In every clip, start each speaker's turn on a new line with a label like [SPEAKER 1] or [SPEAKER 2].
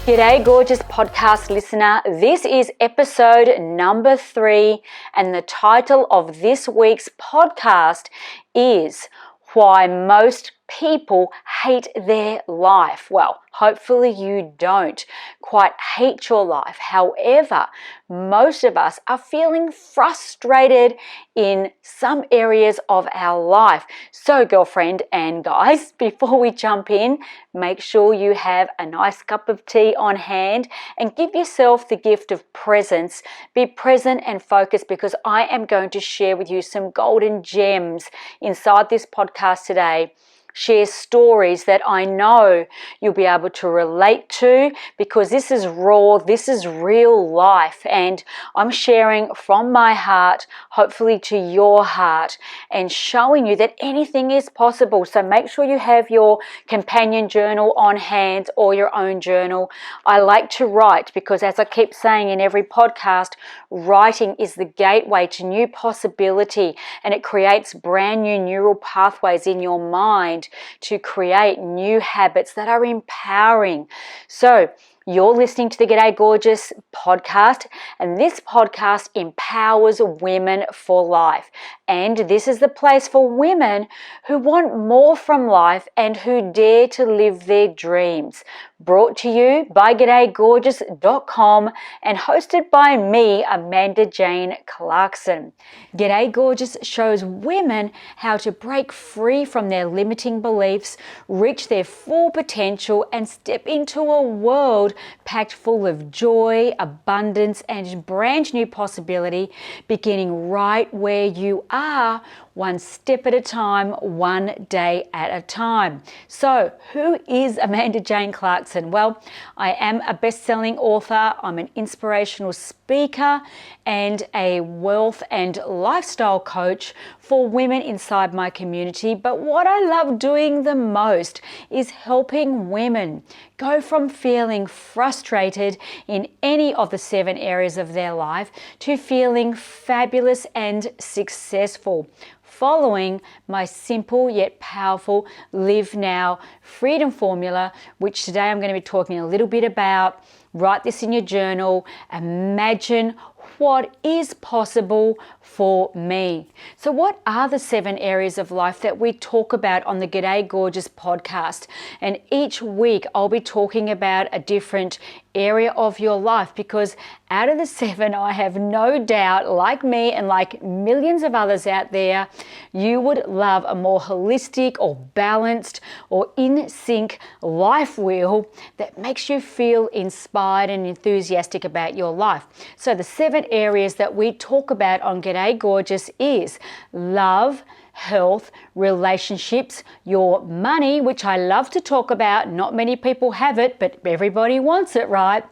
[SPEAKER 1] G'day, gorgeous podcast listener. This is episode number 3, and the title of this week's podcast is Why Most People Hate Their Life. Well, hopefully you don't quite hate your life. However, most of us are feeling frustrated in some areas of our life. So, girlfriend and guys, before we jump in, make sure you have a nice cup of tea on hand and give yourself the gift of presence. Be present and focused, because I am going to share with you some golden gems inside this podcast today. Share stories that I know you'll be able to relate to, because this is raw, this is real life, and I'm sharing from my heart, hopefully to your heart, and showing you that anything is possible. So make sure you have your companion journal on hand or your own journal. I like to write because, as I keep saying in every podcast, writing is the gateway to new possibility, and it creates brand new neural pathways in your mind to create new habits that are empowering. So you're listening to the G'day Gorgeous podcast, and this podcast empowers women for life. And this is the place for women who want more from life and who dare to live their dreams. Brought to you by G'dayGorgeous.com and hosted by me, Amanda Jane Clarkson. G'day Gorgeous shows women how to break free from their limiting beliefs, reach their full potential, and step into a world packed full of joy, abundance, and brand new possibility, beginning right where you are, one step at a time, one day at a time. So, who is Amanda Jane Clarkson? Well, I am a best-selling author, I'm an inspirational speaker, and a wealth and lifestyle coach for women inside my community. But what I love doing the most is helping women go from feeling frustrated in any of the 7 areas of their life to feeling fabulous and successful, following my simple yet powerful Live Now Freedom Formula, which today I'm going to be talking a little bit about. Write this in your journal. Imagine what is possible for me. So what are the 7 areas of life that we talk about on the G'day Gorgeous podcast? And each week I'll be talking about a different area of your life, because out of the 7, I have no doubt, like me and like millions of others out there, you would love a more holistic or balanced or in sync life wheel that makes you feel inspired and enthusiastic about your life. So the 7 areas that we talk about on G'day Gorgeous is love, health, relationships, your money, which I love to talk about. Not many people have it, but everybody wants it, right?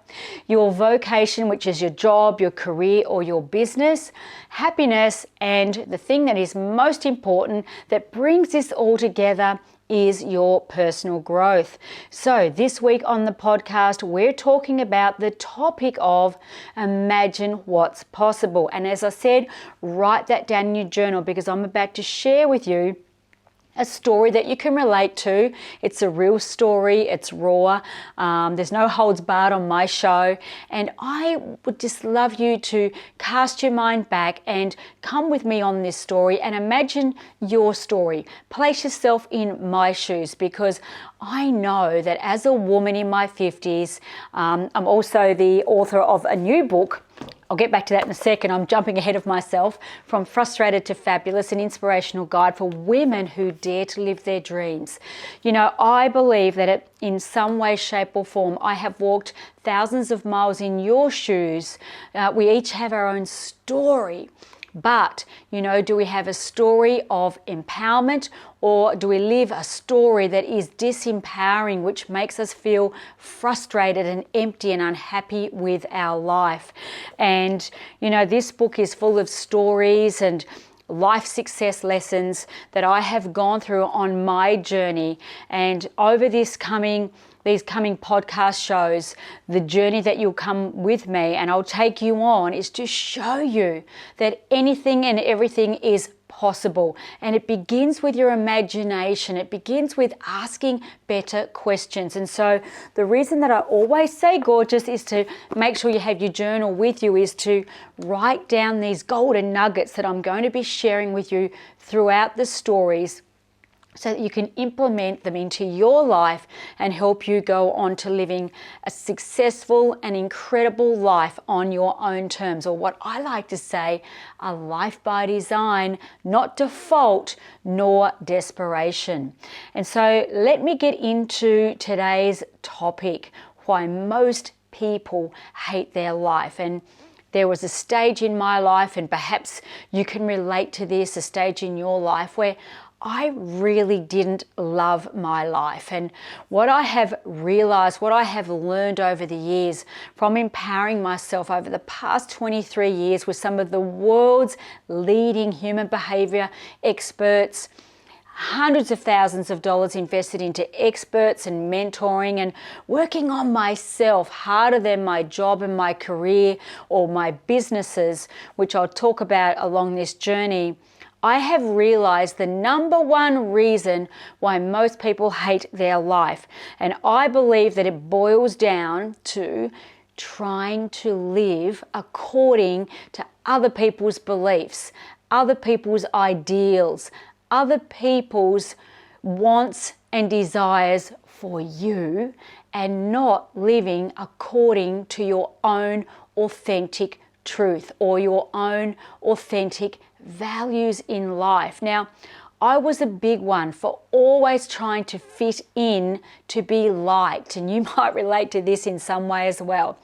[SPEAKER 1] Your vocation, which is your job, your career, or your business, happiness, and the thing that is most important that brings this all together is your personal growth. So this week on the podcast, we're talking about the topic of imagine what's possible. And as I said, write that down in your journal, because I'm about to share with you a story that you can relate to. It's a real story, it's raw, there's no holds barred on my show, and I would just love you to cast your mind back and come with me on this story and imagine your story. Place yourself in my shoes, because I know that as a woman in my 50s, I'm also the author of a new book. I'll get back to that in a second. I'm jumping ahead of myself. From Frustrated to Fabulous, an inspirational guide for women who dare to live their dreams. You know, I believe that in some way, shape or form, I have walked thousands of miles in your shoes. We each have our own story. But, you know, do we have a story of empowerment, or do we live a story that is disempowering, which makes us feel frustrated and empty and unhappy with our life? And, you know, this book is full of stories and life success lessons that I have gone through on my journey. And over these coming podcast shows, the journey that you'll come with me and I'll take you on is to show you that anything and everything is possible. And it begins with your imagination. It begins with asking better questions. And so the reason that I always say, gorgeous, is to make sure you have your journal with you, is to write down these golden nuggets that I'm going to be sharing with you throughout the stories, so that you can implement them into your life and help you go on to living a successful and incredible life on your own terms, or what I like to say, a life by design, not default nor desperation. And so let me get into today's topic, why most people hate their life. And there was a stage in my life, and perhaps you can relate to this, a stage in your life where I really didn't love my life. And what I have realized, what I have learned over the years from empowering myself over the past 23 years with some of the world's leading human behavior experts, hundreds of thousands of dollars invested into experts and mentoring and working on myself harder than my job and my career or my businesses, which I'll talk about along this journey, I have realized the number one reason why most people hate their life. And I believe that it boils down to trying to live according to other people's beliefs, other people's ideals, other people's wants and desires for you, and not living according to your own authentic truth or your own authentic values in life. Now, I was a big one for always trying to fit in to be liked, and you might relate to this in some way as well.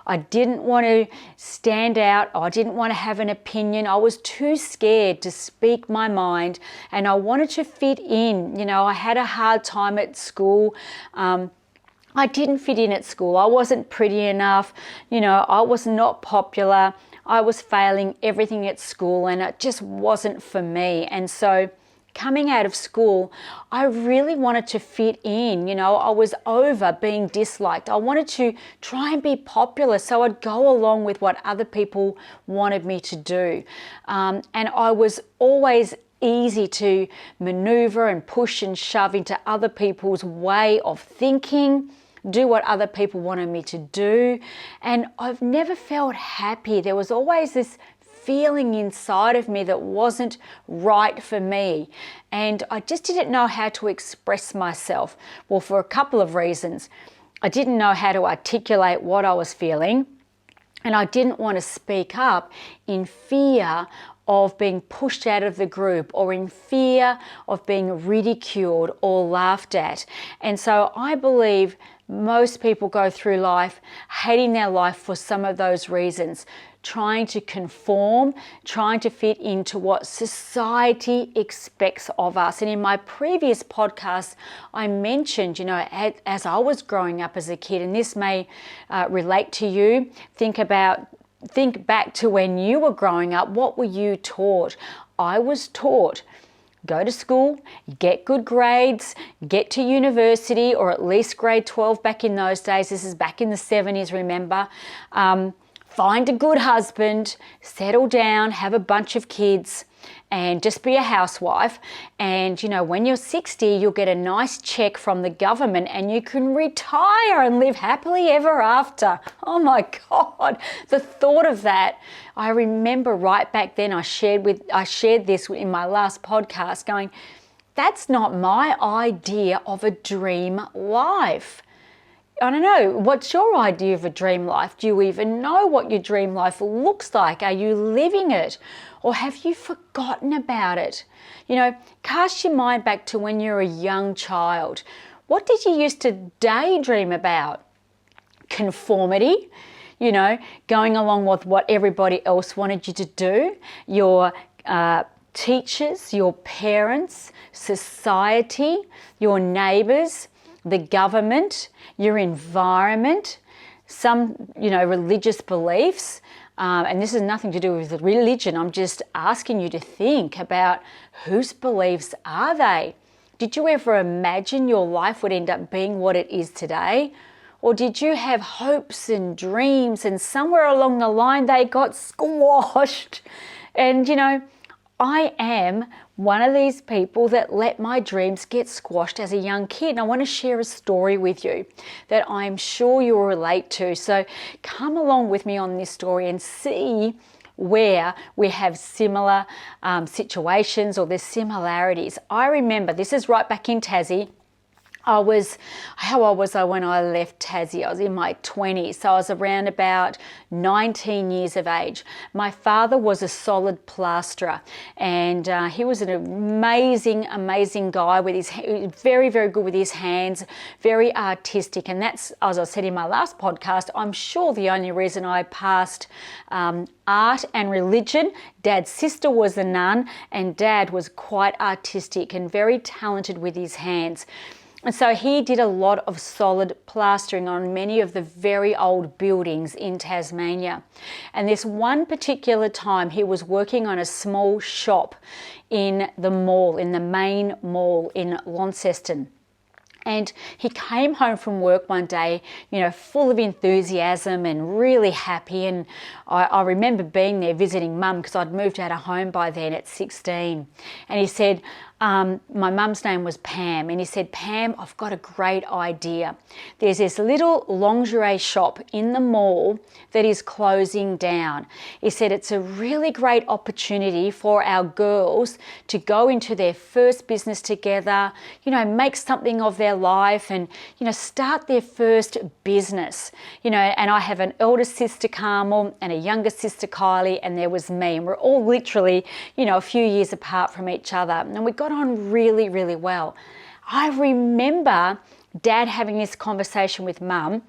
[SPEAKER 1] I didn't want to stand out. I didn't want to have an opinion. I was too scared to speak my mind, and I wanted to fit in. You know, I had a hard time at school. I didn't fit in at school. I wasn't pretty enough. You know, I was not popular. I was failing everything at school, and it just wasn't for me. And so coming out of school, I really wanted to fit in. You know, I was over being disliked. I wanted to try and be popular, so I'd go along with what other people wanted me to do. And I was always easy to maneuver and push and shove into other people's way of thinking, do what other people wanted me to do. And I've never felt happy. There was always this feeling inside of me that wasn't right for me. And I just didn't know how to express myself. Well, for a couple of reasons. I didn't know how to articulate what I was feeling, and I didn't want to speak up in fear of being pushed out of the group, or in fear of being ridiculed or laughed at. And so I believe most people go through life hating their life for some of those reasons, trying to conform, trying to fit into what society expects of us. And in my previous podcast, I mentioned, you know, as I was growing up as a kid, and this may relate to you, think back to when you were growing up. What were you taught? I was taught, go to school, get good grades, get to university, or at least grade 12 back in those days. This is back in the 70s, remember. Find a good husband, settle down, have a bunch of kids, and just be a housewife. And, you know, when you're 60, you'll get a nice check from the government and you can retire and live happily ever after. Oh my God, the thought of that. I remember right back then, I shared this in my last podcast, going, that's not my idea of a dream life. I don't know, what's your idea of a dream life? Do you even know what your dream life looks like? Are you living it? Or have you forgotten about it? You know, cast your mind back to when you were a young child. What did you used to daydream about? Conformity, you know, going along with what everybody else wanted you to do. Your teachers, your parents, society, your neighbours, the government, your environment, some, you know, religious beliefs. And this has nothing to do with religion. I'm just asking you to think about whose beliefs are they? Did you ever imagine your life would end up being what it is today? Or did you have hopes and dreams and somewhere along the line they got squashed? And, you know, I am one of these people that let my dreams get squashed as a young kid. And I want to share a story with you that I'm sure you'll relate to. So come along with me on this story and see where we have similar situations or there's similarities. I remember, this is right back in Tassie. How old was I when I left Tassie? I was in my 20s, so I was around about 19 years of age. My father was a solid plasterer, and he was an amazing, amazing guy with his very, very good with his hands, very artistic. And that's, as I said in my last podcast, I'm sure the only reason I passed art and religion. Dad's sister was a nun, and Dad was quite artistic and very talented with his hands. And so he did a lot of solid plastering on many of the very old buildings in Tasmania. And this one particular time he was working on a small shop in the mall, in the main mall in Launceston. And he came home from work one day, full of enthusiasm and really happy. And I remember being there visiting Mum because I'd moved out of home by then at 16. And he said, my mum's name was Pam, and he said, Pam, I've got a great idea. There's this little lingerie shop in the mall that is closing down. He said it's a really great opportunity for our girls to go into their first business together, make something of their life and, start their first business. And I have an elder sister, Carmel, and a younger sister, Kylie, and there was me. And we're all literally, a few years apart from each other. And we got on really, really well. I remember Dad having this conversation with Mum,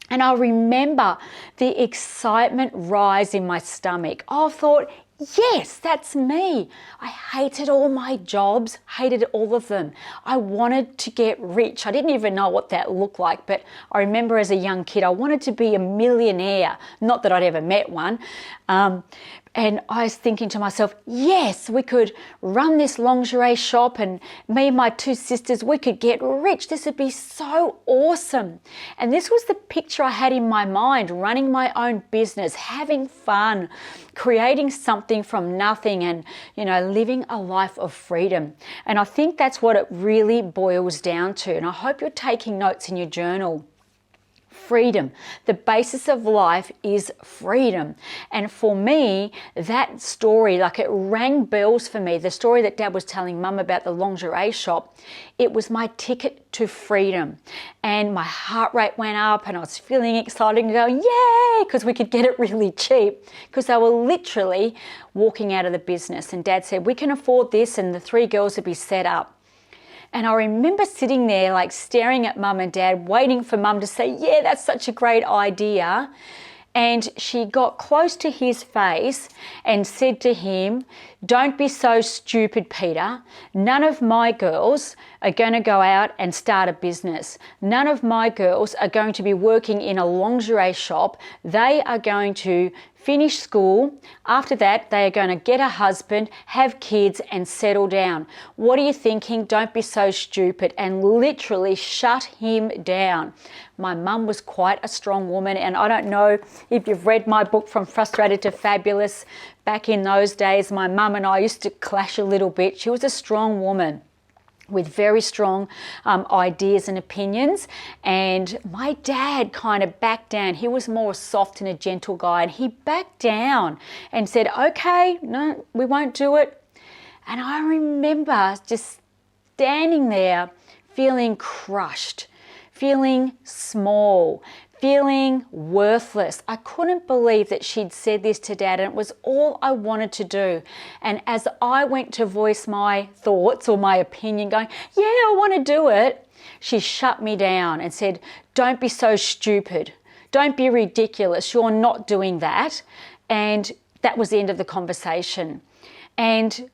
[SPEAKER 1] and I remember the excitement rise in my stomach. I thought, yes, that's me. I hated all my jobs, hated all of them. I wanted to get rich. I didn't even know what that looked like, but I remember as a young kid, I wanted to be a millionaire. Not that I'd ever met one. And I was thinking to myself, yes, we could run this lingerie shop and me and my two sisters, we could get rich. This would be so awesome. And this was the picture I had in my mind, running my own business, having fun, creating something from nothing and, living a life of freedom. And I think that's what it really boils down to. And I hope you're taking notes in your journal. Freedom. The basis of life is freedom. And for me, that story, it rang bells for me. The story that Dad was telling Mum about the lingerie shop, it was my ticket to freedom. And my heart rate went up and I was feeling excited and going, yay, because we could get it really cheap because they were literally walking out of the business. And Dad said, we can afford this, and the three girls would be set up. And I remember sitting there staring at Mum and Dad, waiting for Mum to say, yeah, that's such a great idea. And she got close to his face and said to him, don't be so stupid, Peter. None of my girls are going to go out and start a business. None of my girls are going to be working in a lingerie shop. They are going to finish school. After that, they are going to get a husband, have kids and settle down. What are you thinking? Don't be so stupid. And literally shut him down. My mum was quite a strong woman, and I don't know if you've read my book From Frustrated to Fabulous. Back in those days, my mum and I used to clash a little bit. She was a strong woman with very strong ideas and opinions, and my dad kind of backed down. He was more soft and a gentle guy, and he backed down and said, okay, no, we won't do it. And I remember just standing there feeling crushed, feeling small, feeling worthless. I couldn't believe that she'd said this to Dad, and it was all I wanted to do. And as I went to voice my thoughts or my opinion going, yeah, I want to do it, she shut me down and said, don't be so stupid. Don't be ridiculous. You're not doing that. And that was the end of the conversation. And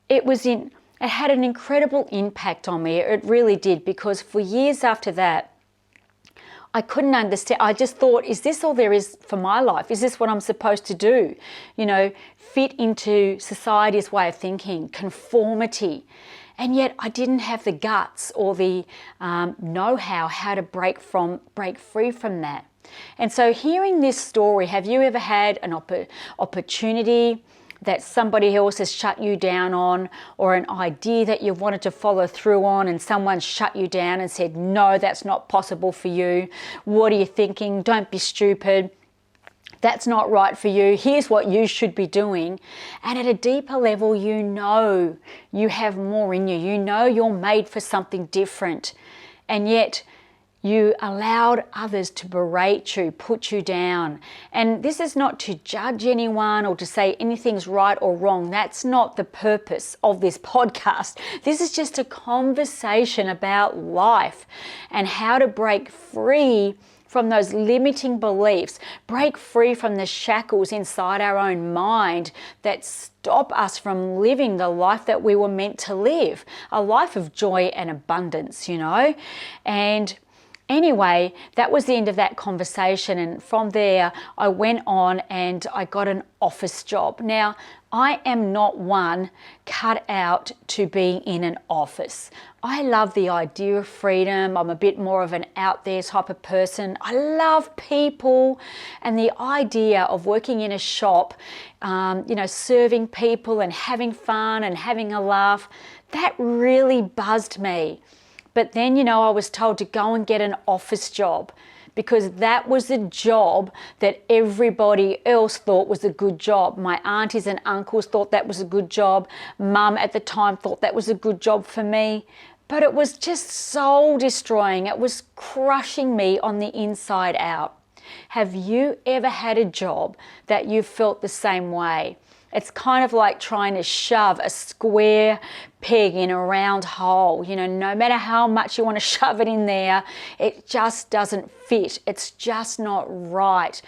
[SPEAKER 1] it had an incredible impact on me. It really did, because for years after that, I couldn't understand. I just thought, is this all there is for my life? Is this what I'm supposed to do? Fit into society's way of thinking, conformity. And yet I didn't have the guts or the know-how how to break free from that. And so hearing this story, have you ever had an opportunity that somebody else has shut you down on, or an idea that you've wanted to follow through on and someone shut you down and said, no, that's not possible for you. What are you thinking? Don't be stupid. That's not right for you. Here's what you should be doing. And at a deeper level, you know you have more in you. You know you're made for something different. And yet you allowed others to berate you, put you down. And this is not to judge anyone or to say anything's right or wrong. That's not the purpose of this podcast. This is just a conversation about life and how to break free from those limiting beliefs, break free from the shackles inside our own mind that stop us from living the life that we were meant to live, a life of joy and abundance, And anyway, that was the end of that conversation. And from there, I went on and I got an office job. Now, I am not one cut out to be in an office. I love the idea of freedom. I'm a bit more of an out there type of person. I love people, and the idea of working in a shop, serving people and having fun and having a laugh, that really buzzed me. But then, I was told to go and get an office job because that was the job that everybody else thought was a good job. My aunties and uncles thought that was a good job. Mum at the time thought that was a good job for me. But it was just soul destroying. It was crushing me on the inside out. Have you ever had a job that you felt the same way? It's kind of like trying to shove a square peg in a round hole. No matter how much you want to shove it in there, it just doesn't fit. It's just not right.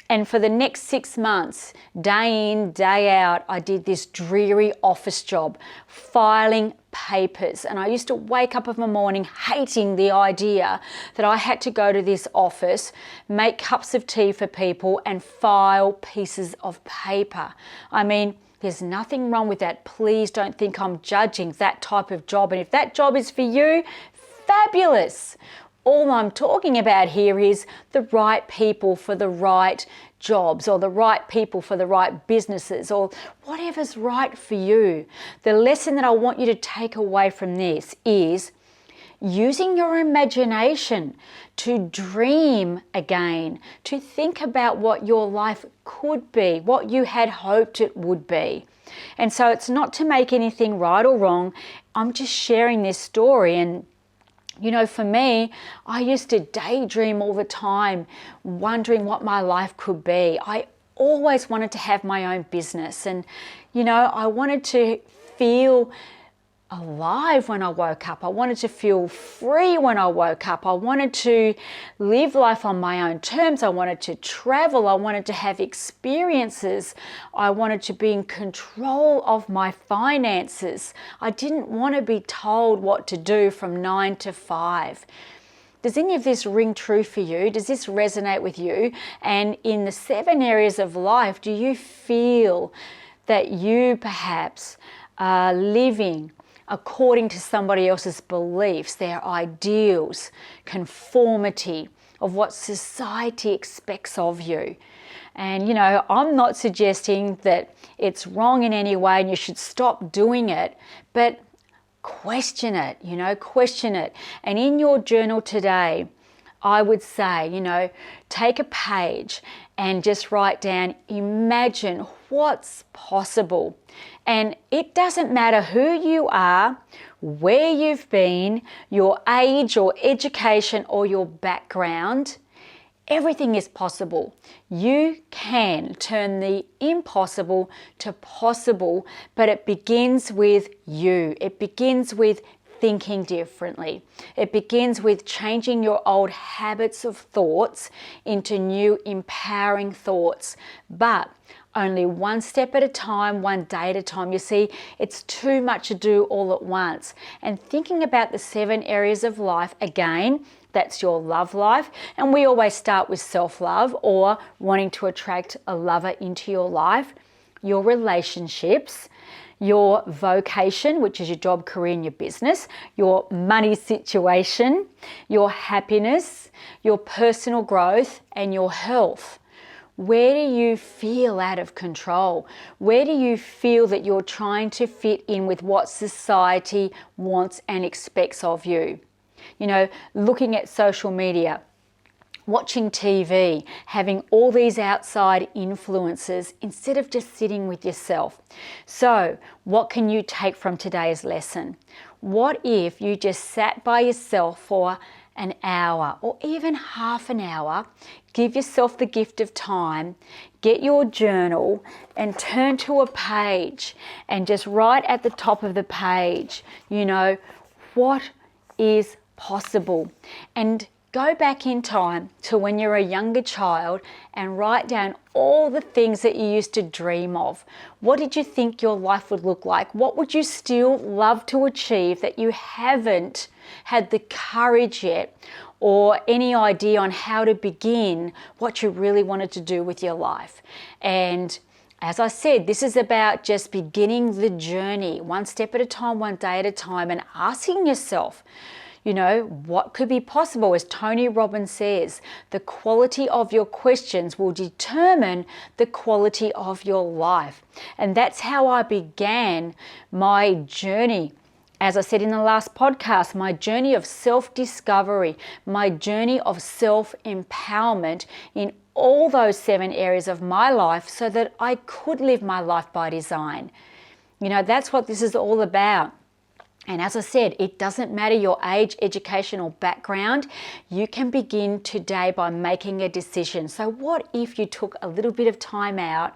[SPEAKER 1] And for the next 6 months, day in, day out, I did this dreary office job, filing papers. And I used to wake up in the morning hating the idea that I had to go to this office, make cups of tea for people and file pieces of paper. I mean, there's nothing wrong with that. Please don't think I'm judging that type of job. And if that job is for you, fabulous. All I'm talking about here is the right people for the right jobs, or the right people for the right businesses, or whatever's right for you. The lesson that I want you to take away from this is using your imagination to dream again, to think about what your life could be, what you had hoped it would be. And so it's not to make anything right or wrong. I'm just sharing this story. And for me, I used to daydream all the time, wondering what my life could be. I always wanted to have my own business, and, I wanted to feel alive when I woke up. I wanted to feel free when I woke up. I wanted to live life on my own terms. I wanted to travel. I wanted to have experiences. I wanted to be in control of my finances. I didn't want to be told what to do from 9 to 5. Does any of this ring true for you? Does this resonate with you? And in the 7 areas of life, do you feel that you perhaps are living according to somebody else's beliefs, their ideals, conformity of what society expects of you? And, I'm not suggesting that it's wrong in any way and you should stop doing it, but question it, question it. And in your journal today, I would say, take a page and just write down, imagine what's possible. And it doesn't matter who you are, where you've been, your age or education or your background. Everything is possible. You can turn the impossible to possible, but it begins with you. It begins with thinking differently. It begins with changing your old habits of thoughts into new empowering thoughts, but only one step at a time, one day at a time. You see, it's too much to do all at once. And thinking about the 7 areas of life, again, that's your love life. And we always start with self-love or wanting to attract a lover into your life, your relationships, your vocation, which is your job, career, and your business, your money situation, your happiness, your personal growth, and your health. Where do you feel out of control? Where do you feel that you're trying to fit in with what society wants and expects of you? You know, looking at social media, watching TV, having all these outside influences instead of just sitting with yourself. So, what can you take from today's lesson? What if you just sat by yourself for an hour or even half an hour, give yourself the gift of time, get your journal and turn to a page and just write at the top of the page, you know, what is possible, and go back in time to when you're a younger child and write down all the things that you used to dream of. What did you think your life would look like? What would you still love to achieve that you haven't had the courage yet, or any idea on how to begin what you really wanted to do with your life? And as I said, this is about just beginning the journey, one step at a time, one day at a time, and asking yourself, you know, what could be possible? As Tony Robbins says, the quality of your questions will determine the quality of your life. And that's how I began my journey. As I said in the last podcast, my journey of self-discovery, my journey of self-empowerment in all those 7 areas of my life so that I could live my life by design. You know, that's what this is all about. And as I said, it doesn't matter your age, education, or background. You can begin today by making a decision. So what if you took a little bit of time out,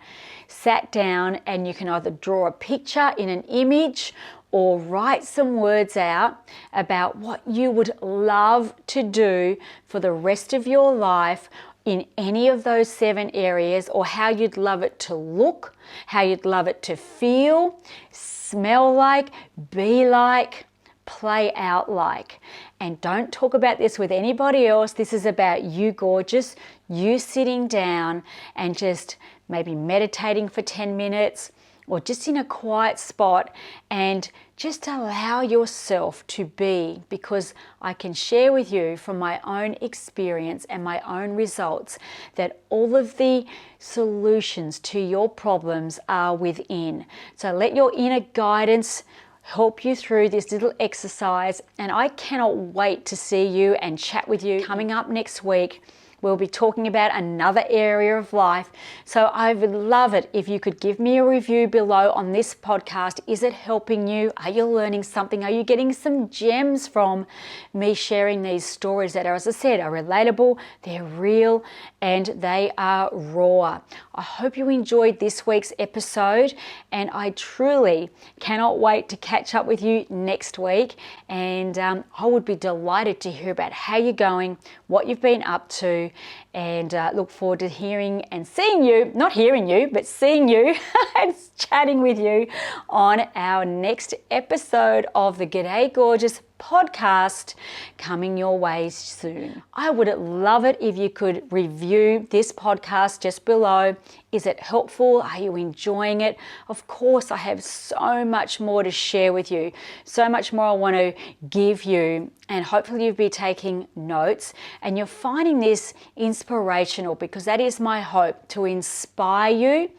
[SPEAKER 1] sat down, and you can either draw a picture in an image or write some words out about what you would love to do for the rest of your life in any of those 7 areas, or how you'd love it to look, how you'd love it to feel, smell like, be like, play out like. And don't talk about this with anybody else. This is about you, gorgeous, you sitting down and just maybe meditating for 10 minutes or just in a quiet spot and just allow yourself to be, because I can share with you from my own experience and my own results that all of the solutions to your problems are within. So let your inner guidance help you through this little exercise, and I cannot wait to see you and chat with you. Coming up next week, we'll be talking about another area of life. So I would love it if you could give me a review below on this podcast. Is it helping you? Are you learning something? Are you getting some gems from me sharing these stories that are, as I said, are relatable, they're real, and they are raw? I hope you enjoyed this week's episode, and I truly cannot wait to catch up with you next week. And I would be delighted to hear about how you're going, what you've been up to, and look forward to hearing and seeing you, not hearing you, but seeing you and chatting with you on our next episode of the G'day Gorgeous podcast coming your way soon. I would love it if you could review this podcast just below. Is it helpful? Are you enjoying it? Of course, I have so much more to share with you, so much more I want to give you, and hopefully you'll be taking notes and you're finding this inspirational, because that is my hope, to inspire you,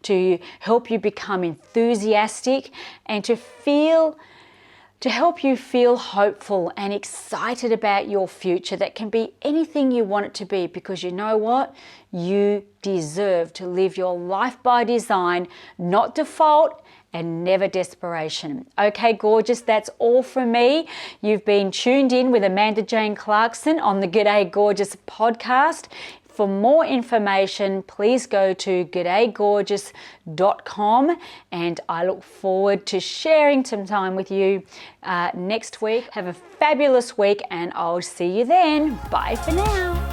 [SPEAKER 1] to help you become enthusiastic, and to help you feel hopeful and excited about your future that can be anything you want it to be, because you know what? You deserve to live your life by design, not default and never desperation. Okay, gorgeous, that's all from me. You've been tuned in with Amanda Jane Clarkson on the G'day Gorgeous podcast. For more information, please go to gdaygorgeous.com, and I look forward to sharing some time with you next week. Have a fabulous week, and I'll see you then. Bye for now.